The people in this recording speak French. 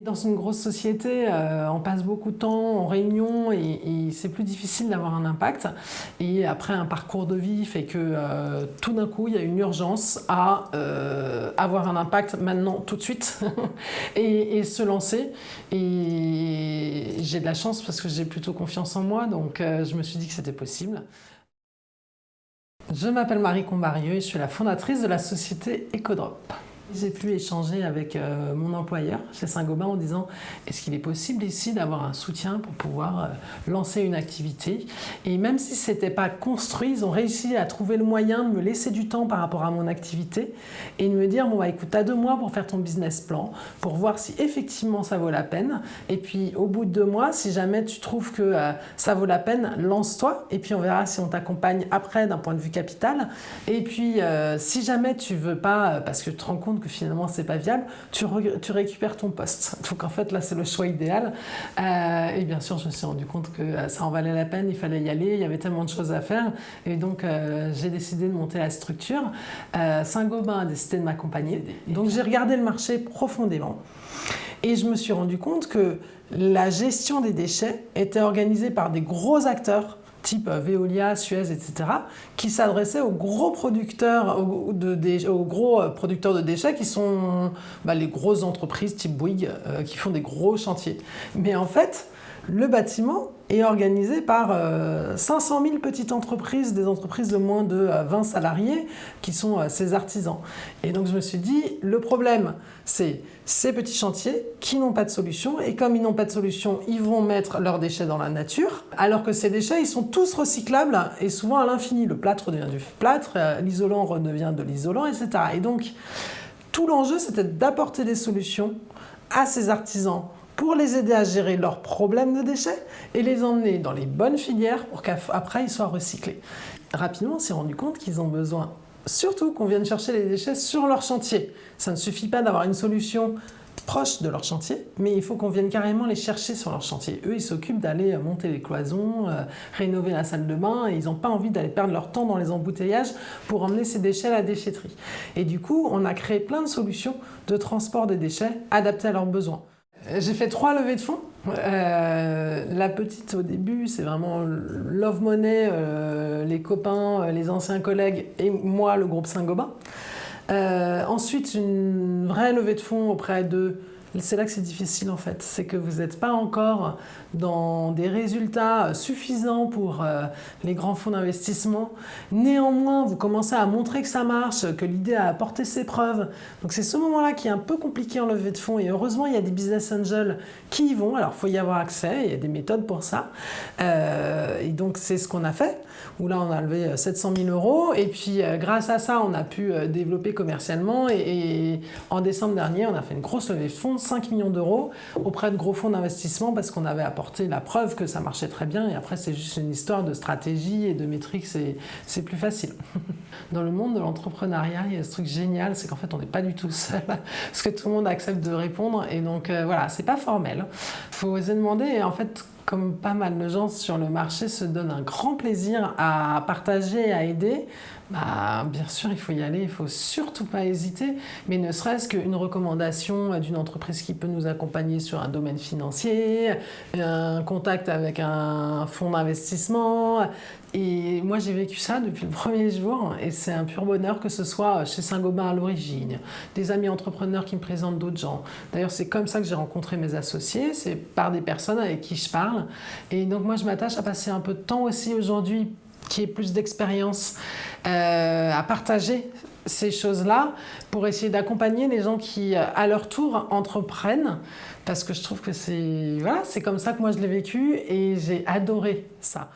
Dans une grosse société, on passe beaucoup de temps en réunion et c'est plus difficile d'avoir un impact. Et après, un parcours de vie fait que tout d'un coup, il y a une urgence à avoir un impact maintenant, tout de suite, et se lancer. Et j'ai de la chance parce que j'ai plutôt confiance en moi, donc je me suis dit que c'était possible. Je m'appelle Marie Combarieux et je suis la fondatrice de la société Ecodrop. J'ai pu échanger avec mon employeur chez Saint-Gobain en disant est-ce qu'il est possible ici d'avoir un soutien pour pouvoir lancer une activité. Et même si ce n'était pas construit, ils ont réussi à trouver le moyen de me laisser du temps par rapport à mon activité et de me dire bon bah écoute, tu as 2 mois pour faire ton business plan, pour voir si effectivement ça vaut la peine. Et puis au bout de 2 mois, si jamais tu trouves que ça vaut la peine, lance-toi et puis on verra si on t'accompagne après d'un point de vue capital. Et puis si jamais tu veux pas, parce que tu te rends compte que finalement c'est pas viable, tu récupères ton poste. Donc en fait là c'est le choix idéal. Et bien sûr je me suis rendu compte que ça en valait la peine, il fallait y aller, il y avait tellement de choses à faire. Et donc j'ai décidé de monter la structure. Saint-Gobain a décidé de m'accompagner. Donc j'ai regardé le marché profondément. Et je me suis rendu compte que la gestion des déchets était organisée par des gros acteurs type Veolia, Suez, etc., qui s'adressaient aux gros producteurs, aux gros producteurs de déchets qui sont les grosses entreprises type Bouygues qui font des gros chantiers. Mais en fait, le bâtiment est organisé par 500 000 petites entreprises, des entreprises de moins de 20 salariés qui sont ces artisans. Et donc je me suis dit, le problème, c'est ces petits chantiers qui n'ont pas de solution. Et comme ils n'ont pas de solution, ils vont mettre leurs déchets dans la nature. Alors que ces déchets, ils sont tous recyclables et souvent à l'infini. Le plâtre redevient du plâtre, l'isolant redevient de l'isolant, etc. Et donc, tout l'enjeu, c'était d'apporter des solutions à ces artisans pour les aider à gérer leurs problèmes de déchets et les emmener dans les bonnes filières pour qu'après ils soient recyclés. Rapidement, on s'est rendu compte qu'ils ont besoin, surtout qu'on vienne chercher les déchets sur leur chantier. Ça ne suffit pas d'avoir une solution proche de leur chantier, mais il faut qu'on vienne carrément les chercher sur leur chantier. Eux, ils s'occupent d'aller monter les cloisons, rénover la salle de bain, et ils n'ont pas envie d'aller perdre leur temps dans les embouteillages pour emmener ces déchets à la déchetterie. Et du coup, on a créé plein de solutions de transport des déchets adaptées à leurs besoins. J'ai fait 3 levées de fonds. La petite au début, c'est vraiment Love Money, les copains, les anciens collègues et moi, le groupe Saint-Gobain. Ensuite, une vraie levée de fonds auprès de... C'est là que c'est difficile en fait, c'est que vous n'êtes pas encore dans des résultats suffisants pour les grands fonds d'investissement. Néanmoins, vous commencez à montrer que ça marche, que l'idée a apporté ses preuves. Donc c'est ce moment-là qui est un peu compliqué en levée de fonds et heureusement, il y a des business angels qui y vont. Alors, il faut y avoir accès, il y a des méthodes pour ça. Et donc, c'est ce qu'on a fait, où là, on a levé 700 000 € et puis grâce à ça, on a pu développer commercialement et en décembre dernier, on a fait une grosse levée de fonds, 5 millions d'euros auprès de gros fonds d'investissement parce qu'on avait apporté la preuve que ça marchait très bien et après c'est juste une histoire de stratégie et de métriques, c'est plus facile. Dans le monde de l'entrepreneuriat, il y a ce truc génial, c'est qu'en fait on n'est pas du tout seul parce que tout le monde accepte de répondre et donc voilà, c'est pas formel. Il faut oser demander et en fait comme pas mal de gens sur le marché se donnent un grand plaisir à partager et à aider, bien sûr, il faut y aller, il ne faut surtout pas hésiter, mais ne serait-ce qu'une recommandation d'une entreprise qui peut nous accompagner sur un domaine financier, un contact avec un fonds d'investissement. Et moi, j'ai vécu ça depuis le premier jour et c'est un pur bonheur que ce soit chez Saint-Gobain à l'origine, des amis entrepreneurs qui me présentent d'autres gens. D'ailleurs, c'est comme ça que j'ai rencontré mes associés, c'est par des personnes avec qui je parle. Et donc, moi, je m'attache à passer un peu de temps aussi aujourd'hui qui ait plus d'expérience à partager ces choses-là pour essayer d'accompagner les gens qui, à leur tour, entreprennent parce que je trouve que c'est comme ça que moi je l'ai vécu et j'ai adoré ça.